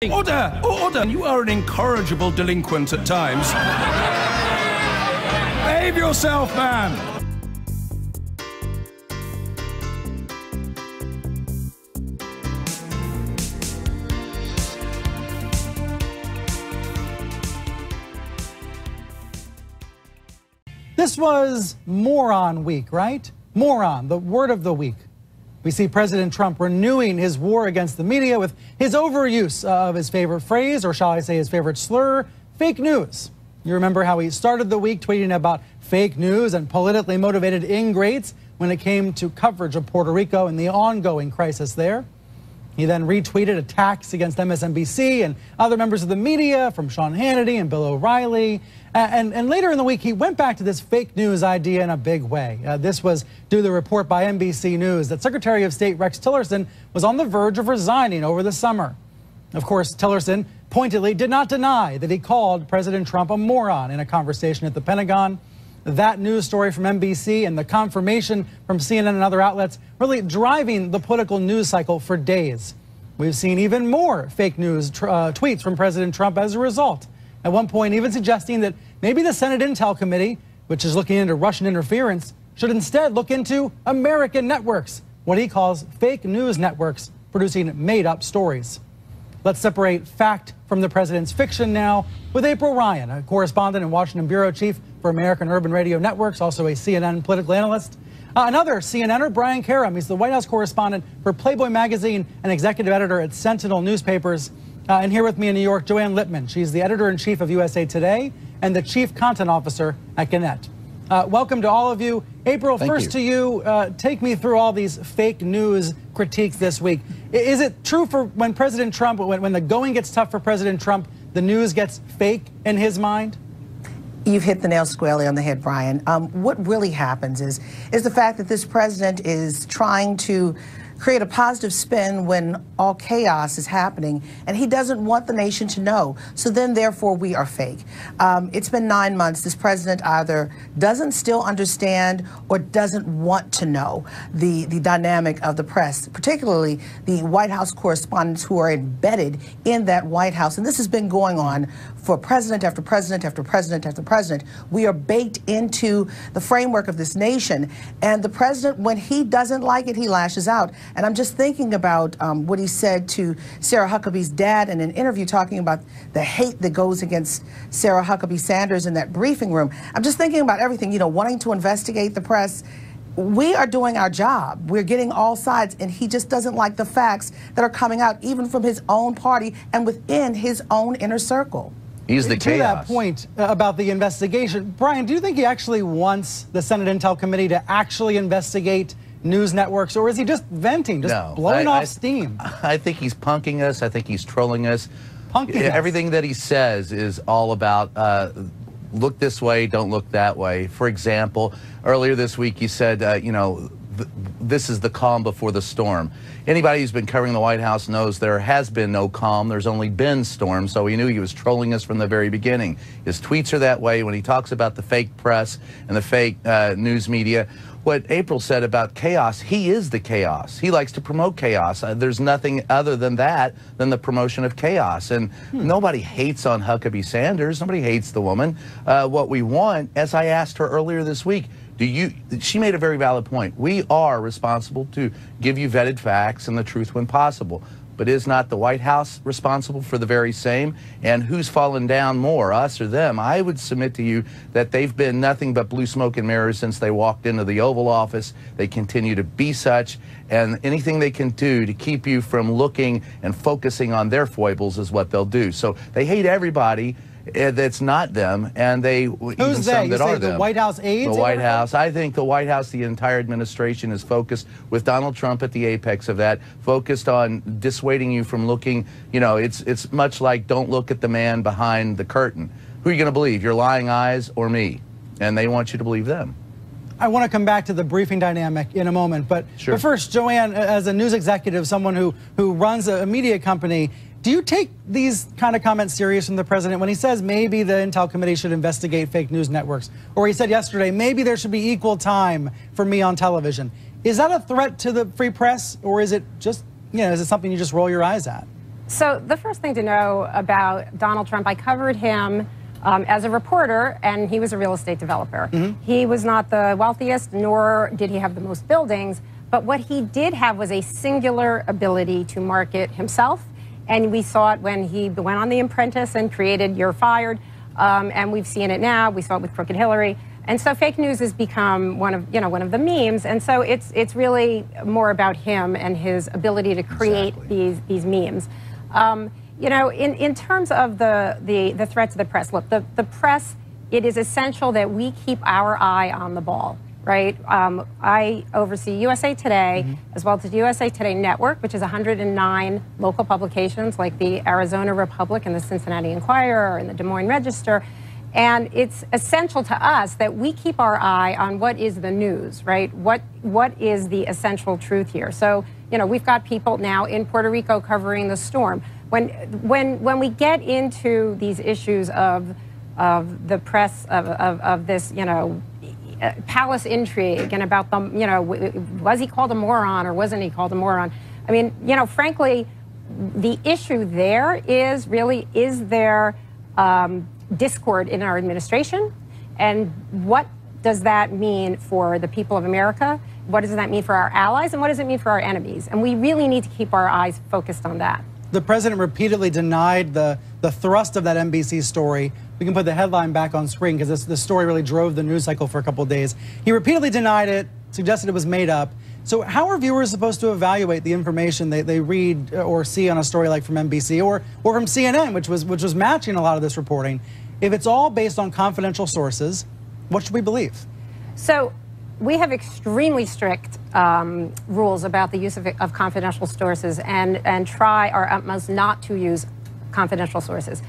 Order! Order! You are an incorrigible delinquent at times. Behave yourself, man! This was Moron Week, right? Moron, the word of the week. We see President Trump renewing his war against the media with his overuse of his favorite phrase, or shall I say his favorite slur, fake news. You remember how he started the week tweeting about fake news and politically motivated ingrates when it came to coverage of Puerto Rico and the ongoing crisis there. He then retweeted attacks against MSNBC and other members of the media, from Sean Hannity and Bill O'Reilly. And later in the week, he went back to this fake news idea in a big way. This was due to the report by NBC News that Secretary of State Rex Tillerson was on the verge of resigning over the summer. Of course, Tillerson pointedly did not deny that he called President Trump a moron in a conversation at the Pentagon. That news story from NBC and the confirmation from CNN and other outlets really driving the political news cycle for days. We've seen even more fake news tweets from President Trump as a result. At one point, even suggesting that maybe the Senate Intel Committee, which is looking into Russian interference, should instead look into American networks, what he calls fake news networks producing made-up stories. Let's separate fact from the president's fiction now with April Ryan, a correspondent and Washington bureau chief for American Urban Radio Networks, also a CNN political analyst. Another CNNer, Brian Karem. He's the White House correspondent for Playboy magazine and executive editor at Sentinel newspapers. And here with me in New York, Joanne Littman. She's the editor-in-chief of USA Today and the chief content officer at Gannett. Welcome to all of you. April, first to you. Take me through all these fake news critiques this week. Is it true for when President Trump, when the going gets tough for President Trump, the news gets fake in his mind? You've hit the nail squarely on the head, Brian. What really happens is the fact that this president is trying to create a positive spin when all chaos is happening, and he doesn't want the nation to know. So then, therefore, we are fake. It's been 9 months. This president either doesn't still understand or doesn't want to know the dynamic of the press, particularly the White House correspondents who are embedded in that White House. And this has been going on for president after president after president after president. We are baked into the framework of this nation. And the president, when he doesn't like it, he lashes out. And I'm just thinking about what he said to Sarah Huckabee's dad in an interview, talking about the hate that goes against Sarah Huckabee Sanders in that briefing room. I'm just thinking about everything, you know, wanting to investigate the press. We are doing our job. We're getting all sides, and he just doesn't like the facts that are coming out, even from his own party and within his own inner circle. He's the chaos. To that point about the investigation, Brian, do you think he actually wants the Senate Intel Committee to actually investigate news networks, or is he just venting, just blowing off steam? I think he's punking us. I think he's trolling us. Everything that he says is all about look this way, don't look that way. For example, earlier this week he said, you know, this is the calm before the storm. Anybody who's been covering the White House knows there has been no calm. There's only been storm. So he knew he was trolling us from the very beginning. His tweets are that way when he talks about the fake press and the fake news media. What April said about chaos, he is the chaos. He likes to promote chaos. There's nothing other than that, than the promotion of chaos. And nobody hates on Huckabee Sanders. Nobody hates the woman. What we want, as I asked her earlier this week, she made a very valid point. We are responsible to give you vetted facts and the truth when possible. But is not the White House responsible for the very same? And who's fallen down more, us or them? I would submit to you that they've been nothing but blue smoke and mirrors since they walked into the Oval Office. They continue to be such, and anything they can do to keep you from looking and focusing on their foibles is what they'll do. So they hate everybody that's not them, and Who's they? You say the White House aides? The White House. I think the White House, the entire administration, is focused with Donald Trump at the apex of that, focused on dissuading you from looking. You know, it's much like don't look at the man behind the curtain. Who are you going to believe, your lying eyes or me? And they want you to believe them. I want to come back to the briefing dynamic in a moment, but first, Joanne, as a news executive, someone who runs a media company, do you take these kind of comments serious from the president when he says maybe the Intel Committee should investigate fake news networks? Or he said yesterday, maybe there should be equal time for me on television. Is that a threat to the free press, or is it just, you know, is it something you just roll your eyes at? So the first thing to know about Donald Trump, I covered him as a reporter, and he was a real estate developer. He was not the wealthiest, nor did he have the most buildings, but what he did have was a singular ability to market himself, and we saw it when he went on The Apprentice and created You're Fired, and we've seen it now. We saw it with Crooked Hillary. And so fake news has become one of the memes, and so it's really more about him and his ability to create these memes. In terms of the threat to the press, look, the press, it is essential that we keep our eye on the ball, right? I oversee USA Today, as well as the USA Today Network, which is 109 local publications like the Arizona Republic and the Cincinnati Enquirer and the Des Moines Register. And it's essential to us that we keep our eye on what is the news, right? What is the essential truth here? So, we've got people now in Puerto Rico covering the storm. When we get into these issues of the press, of this, palace intrigue and about them, was he called a moron or wasn't he called a moron? I mean, frankly, the issue there is there discord in our administration, and what does that mean for the people of America? What does that mean for our allies, and what does it mean for our enemies? And we really need to keep our eyes focused on that. The president repeatedly denied the thrust of that NBC story. We can put the headline back on screen because this story really drove the news cycle for a couple of days. He repeatedly denied it, suggested it was made up. So how are viewers supposed to evaluate the information they read or see on a story like from NBC or from CNN, which was matching a lot of this reporting? If it's all based on confidential sources, what should we believe? So we have extremely strict rules about the use of confidential sources and try our utmost not to use confidential sources.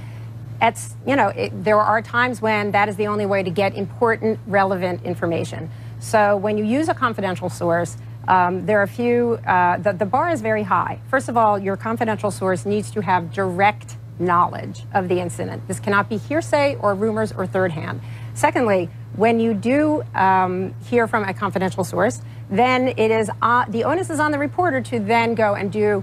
There are times when that is the only way to get important, relevant information. So when you use a confidential source, there are a few, the bar is very high. First of all, your confidential source needs to have direct knowledge of the incident. This cannot be hearsay or rumors or third hand. Secondly, when you do hear from a confidential source, then it is the onus is on the reporter to then go and do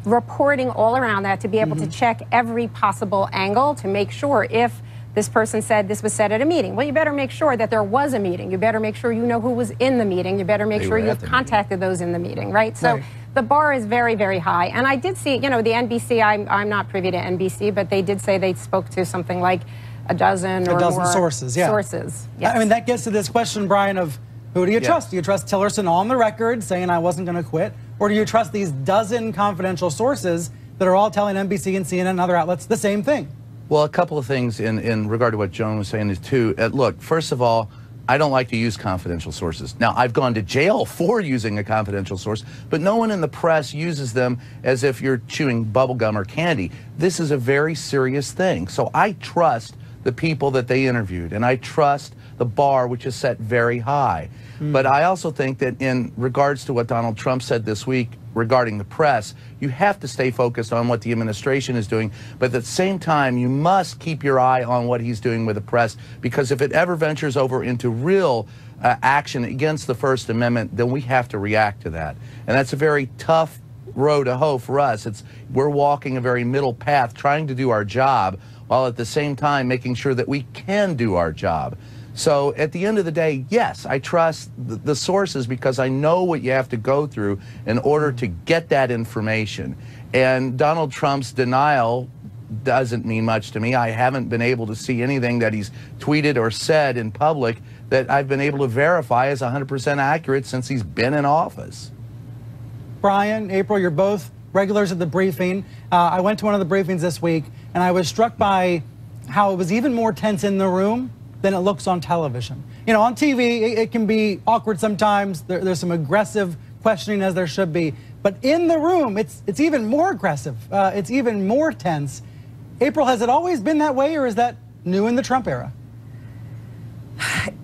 reporting all around that, to be able to check every possible angle to make sure if this person said this was said at a meeting. Well, you better make sure that there was a meeting. You better make sure you know who was in the meeting. You better make sure you've contacted those in the meeting, right? So the bar is very, very high. And I did see, the NBC, I'm not privy to NBC, but they did say they spoke to something like a dozen more sources, sources. Yes. I mean, that gets to this question, Brian, of who do you trust? Do you trust Tillerson on the record saying I wasn't going to quit? Or do you trust these dozen confidential sources that are all telling NBC and CNN and other outlets the same thing? Well, a couple of things in regard to what Joan was saying is too. Look, first of all, I don't like to use confidential sources. Now, I've gone to jail for using a confidential source, but no one in the press uses them as if you're chewing bubble gum or candy. This is a very serious thing. So I trust the people that they interviewed, and I trust the bar, which is set very high. But I also think that in regards to what Donald Trump said this week regarding the press, you have to stay focused on what the administration is doing, but at the same time, you must keep your eye on what he's doing with the press, because if it ever ventures over into real action against the First Amendment, then we have to react to that. And that's a very tough row to hoe for us. We're walking a very middle path, trying to do our job, while at the same time making sure that we can do our job. So at the end of the day, yes, I trust the sources because I know what you have to go through in order to get that information. And Donald Trump's denial doesn't mean much to me. I haven't been able to see anything that he's tweeted or said in public that I've been able to verify as 100% accurate since he's been in office. Brian, April, you're both regulars at the briefing. I went to one of the briefings this week, and I was struck by how it was even more tense in the room than it looks on television. On TV, it can be awkward sometimes. There's some aggressive questioning, as there should be. But in the room, it's even more aggressive. It's even more tense. April, has it always been that way, or is that new in the Trump era?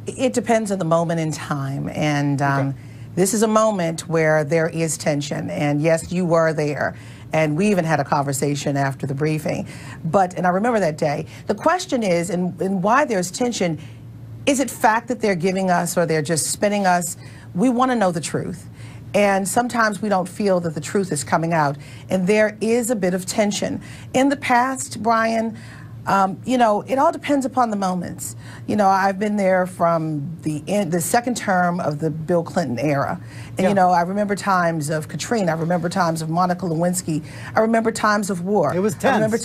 It depends on the moment in time. And this is a moment where there is tension. And yes, you were there. And we even had a conversation after the briefing. And I remember that day. The question is, and why there's tension, is it fact that they're giving us or they're just spinning us? We want to know the truth. And sometimes we don't feel that the truth is coming out. And there is a bit of tension. In the past, Brian, you know, it all depends upon the moments. You know, I've been there from the second term of the Bill Clinton era. And, you know, I remember times of Katrina. I remember times of Monica Lewinsky. I remember times of war. It was tense. I remember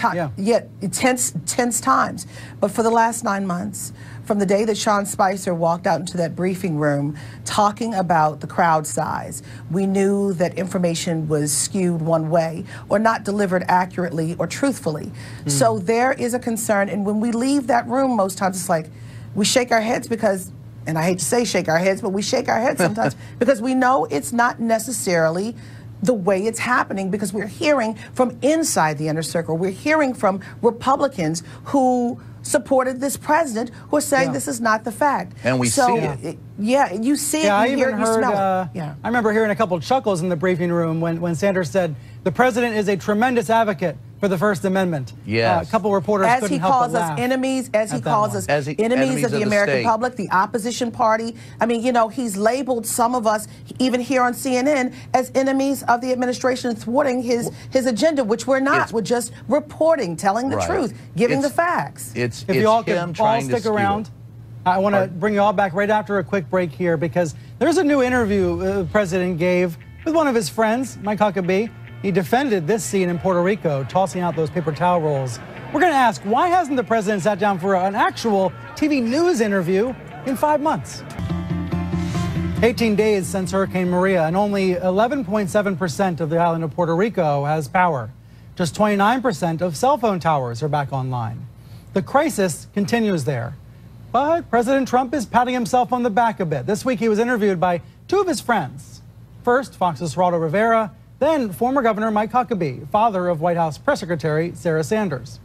tense times. But for the last 9 months, from the day that Sean Spicer walked out into that briefing room talking about the crowd size, we knew that information was skewed one way or not delivered accurately or truthfully. So there is a concern, and when we leave that room, most times it's like we shake our heads because, and I hate to say shake our heads, but we shake our heads sometimes because we know it's not necessarily the way it's happening, because we're hearing from inside the inner circle. We're hearing from Republicans who supported this president who are saying this is not the fact. And we see it. Yeah, you see it, you hear it, you smell it. I remember hearing a couple of chuckles in the briefing room when Sanders said, the president is a tremendous advocate for the First Amendment. Yes. A couple reporters couldn't help but laugh. As he calls us enemies of the American public, the opposition party. I mean, you know, he's labeled some of us, even here on CNN, as enemies of the administration thwarting his agenda, which we're not. We're just reporting, telling the truth, giving the facts. If you all could all stick around, I want to bring you all back right after a quick break here, because there's a new interview the president gave with one of his friends, Mike Huckabee. He defended this scene in Puerto Rico, tossing out those paper towel rolls. We're going to ask, why hasn't the president sat down for an actual TV news interview in 5 months? 18 days since Hurricane Maria, and only 11.7% of the island of Puerto Rico has power. Just 29% of cell phone towers are back online. The crisis continues there. But President Trump is patting himself on the back a bit. This week he was interviewed by two of his friends. First, Fox's Geraldo Rivera, then former Governor Mike Huckabee, father of White House Press Secretary Sarah Sanders.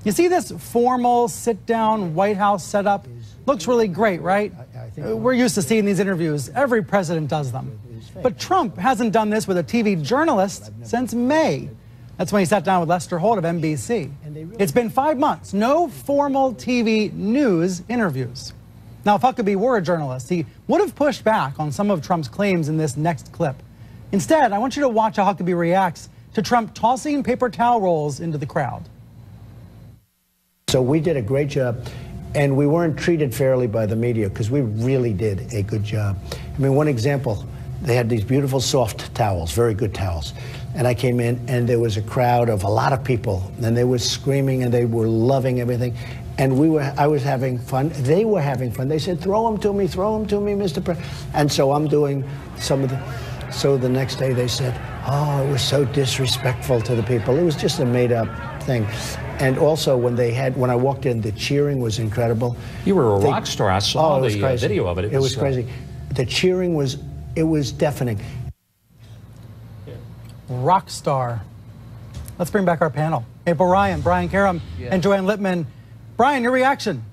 You see this formal sit-down White House setup? Looks really great, right? We're used to seeing these interviews. Every president does them. But Trump hasn't done this with a TV journalist since May. That's when he sat down with Lester Holt of NBC. It's been 5 months, no formal TV news interviews. Now, if Huckabee were a journalist, he would have pushed back on some of Trump's claims in this next clip. Instead, I want you to watch how Huckabee reacts to Trump tossing paper towel rolls into the crowd. So we did a great job, and we weren't treated fairly by the media because we really did a good job. I mean, one example, they had these beautiful soft towels, very good towels. And I came in, and there was a crowd of a lot of people, and they were screaming, and they were loving everything. And I was having fun. They were having fun. They said, throw them to me, Mr. President. And so I'm doing some of the... So the next day they said, oh, it was so disrespectful to the people. It was just a made-up thing. And also when I walked in, the cheering was incredible. You were a rock star. I saw the video of it. It was crazy. The cheering was deafening. Rock star. Let's bring back our panel. April Ryan, Brian Karam, and Joanne Lippman. Brian, your reaction?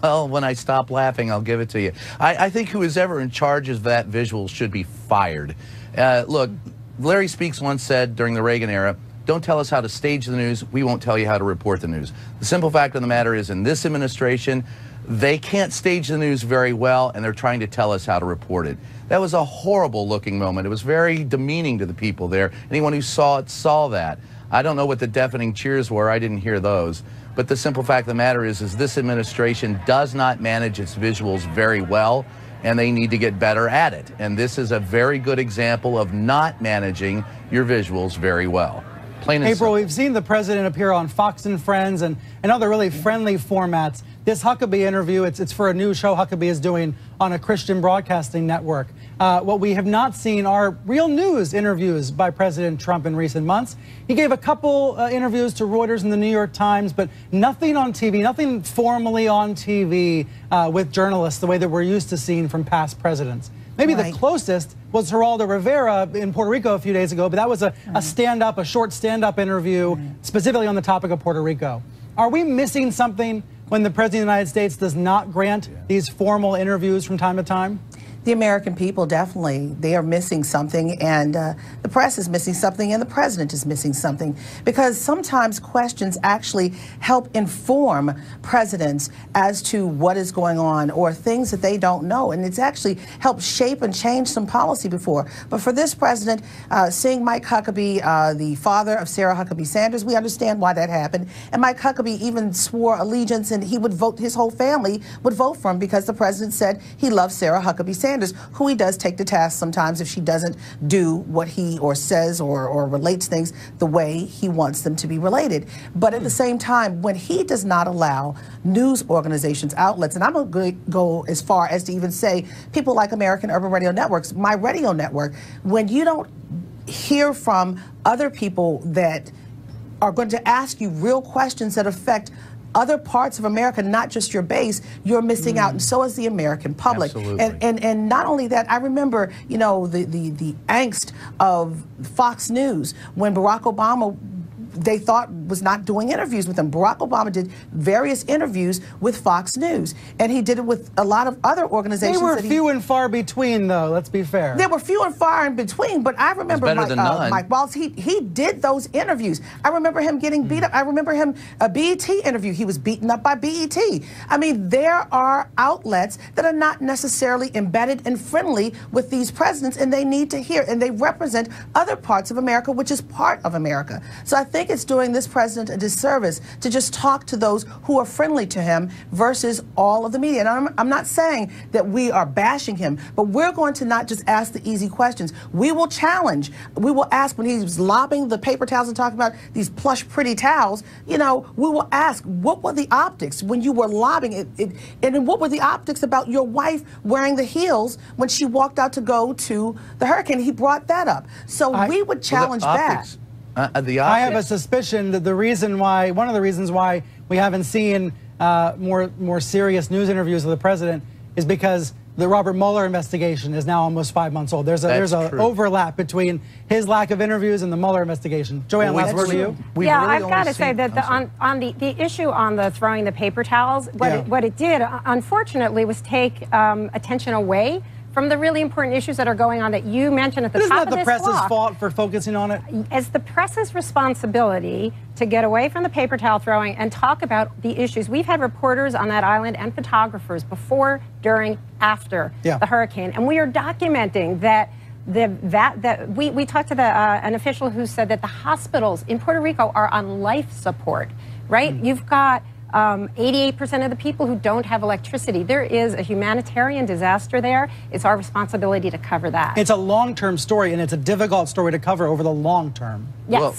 Well, when I stop laughing, I'll give it to you. I think who is ever in charge of that visual should be fired. Look, Larry Speakes once said during the Reagan era, don't tell us how to stage the news, we won't tell you how to report the news. The simple fact of the matter is, in this administration, they can't stage the news very well, and they're trying to tell us how to report it. That was a horrible looking moment. It was very demeaning to the people there. Anyone who saw it saw that. I don't know what the deafening cheers were. I didn't hear those. But the simple fact of the matter is this administration does not manage its visuals very well, and they need to get better at it. And this is a very good example of not managing your visuals very well. Plain and April, simple. we've seen the president appear on Fox and Friends and other really friendly formats. This Huckabee interview, it's for a new show Huckabee is doing on a Christian broadcasting network. What we have not seen are real news interviews by President Trump in recent months. He gave a couple interviews to Reuters and the New York Times, but nothing on TV, nothing formally on TV with journalists the way that we're used to seeing from past presidents. Maybe the closest was Geraldo Rivera in Puerto Rico a few days ago, but that was a stand-up, a short stand-up interview specifically on the topic of Puerto Rico. Are we missing something when the President of the United States does not grant these formal interviews from time to time? The American people, definitely, they are missing something, and the press is missing something, and the president is missing something, because sometimes questions actually help inform presidents as to what is going on or things that they don't know, and it's actually helped shape and change some policy before. But for this president, seeing Mike Huckabee, the father of Sarah Huckabee Sanders, we understand why that happened, and Mike Huckabee even swore allegiance, and he would vote, his whole family would vote for him because the president said he loves Sarah Huckabee Sanders, who he does take to task sometimes if she doesn't do what he or says or relates things the way he wants them to be related. But at the same time, when he does not allow news organizations, outlets, and I'm going to go as far as to even say people like American Urban Radio Networks, my radio network, when you don't hear from other people that are going to ask you real questions that affect other parts of America, not just your base, you're missing out, and so is the American public. Absolutely. And not only that, I remember, you know, the angst of Fox News when Barack Obama, they thought, was not doing interviews with him. Barack Obama did various interviews with Fox News, and he did it with a lot of other organizations. They were few and far between, though, let's be fair. They were few and far in between, but I remember Mike Wallace, he did those interviews. I remember him getting beat up. I remember him, a BET interview, he was beaten up by BET. I mean, there are outlets that are not necessarily embedded and friendly with these presidents, and they need to hear, and they represent other parts of America, which is part of America. So I think it's doing this president a disservice to just talk to those who are friendly to him versus all of the media. And I'm not saying that we are bashing him, but we're going to not just ask the easy questions. We will challenge. We will ask when he was lobbing the paper towels and talking about these plush, pretty towels, you know, we will ask, what were the optics when you were lobbing it? And what were the optics about your wife wearing the heels when she walked out to go to the hurricane? He brought that up. So we would challenge back. I have a suspicion that one of the reasons why we haven't seen more serious news interviews with the president is because the Robert Mueller investigation is now almost 5 months old. There's an overlap between his lack of interviews and the Mueller investigation. Joanne, last word to you. Yeah, I've got to say that on the issue on the throwing the paper towels, what it did, unfortunately, was take attention away from the really important issues that are going on that you mentioned at the top of this Isn't that the press's block. fault for focusing on it? It's the press's responsibility to get away from the paper towel throwing and talk about the issues. We've had reporters on that island and photographers before, during, after the hurricane, and we are documenting that. We talked to an official who said that the hospitals in Puerto Rico are on life support, right? You've got 88% of the people who don't have electricity. There is a humanitarian disaster there. It's our responsibility to cover that. It's a long-term story, and it's a difficult story to cover over the long term. Yes. Well,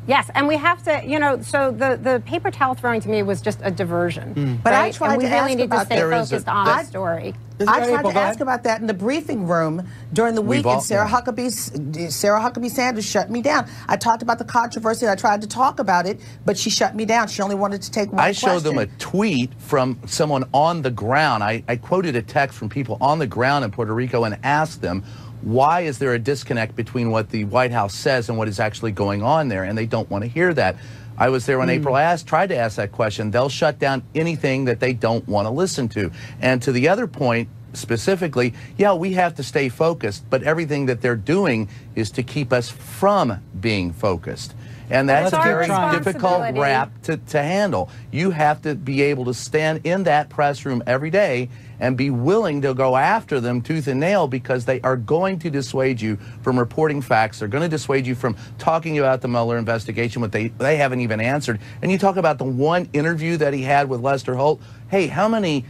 yes, and we have to, you know, so the paper towel throwing to me was just a diversion. But right? I tried and we to really ask need to about stay focused on the story. I tried to ask about that in the briefing room during the week, and Sarah Huckabee Sanders shut me down. I talked about the controversy, and I tried to talk about it, but she shut me down. She only wanted to take one question. I showed them a tweet from someone on the ground. I quoted a text from people on the ground in Puerto Rico and asked them, why is there a disconnect between what the White House says and what is actually going on there? And they don't want to hear that. I was there when April tried to ask that question. They'll shut down anything that they don't want to listen to. And to the other point, specifically, yeah, we have to stay focused, but everything that they're doing is to keep us from being focused. And that's a very difficult rap to handle. You have to be able to stand in that press room every day and be willing to go after them tooth and nail, because they are going to dissuade you from reporting facts. They're going to dissuade you from talking about the Mueller investigation, what they haven't even answered. And you talk about the one interview that he had with Lester Holt. Hey, how many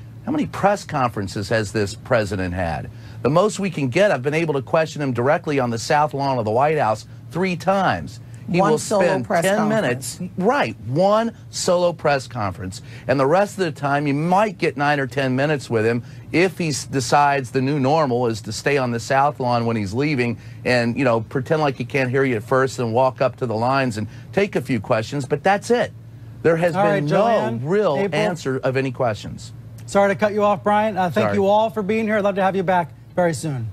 press conferences has this president had? The most we can get, I've been able to question him directly on the South Lawn of the White House 3 times. He will spend 10 minutes, one solo press conference. And the rest of the time, you might get 9 or 10 minutes with him if he decides the new normal is to stay on the South Lawn when he's leaving and, you know, pretend like he can't hear you at first and walk up to the lines and take a few questions. But that's it. There has been no real answer of any questions. Sorry to cut you off, Brian. Thank you all for being here. I'd love to have you back very soon.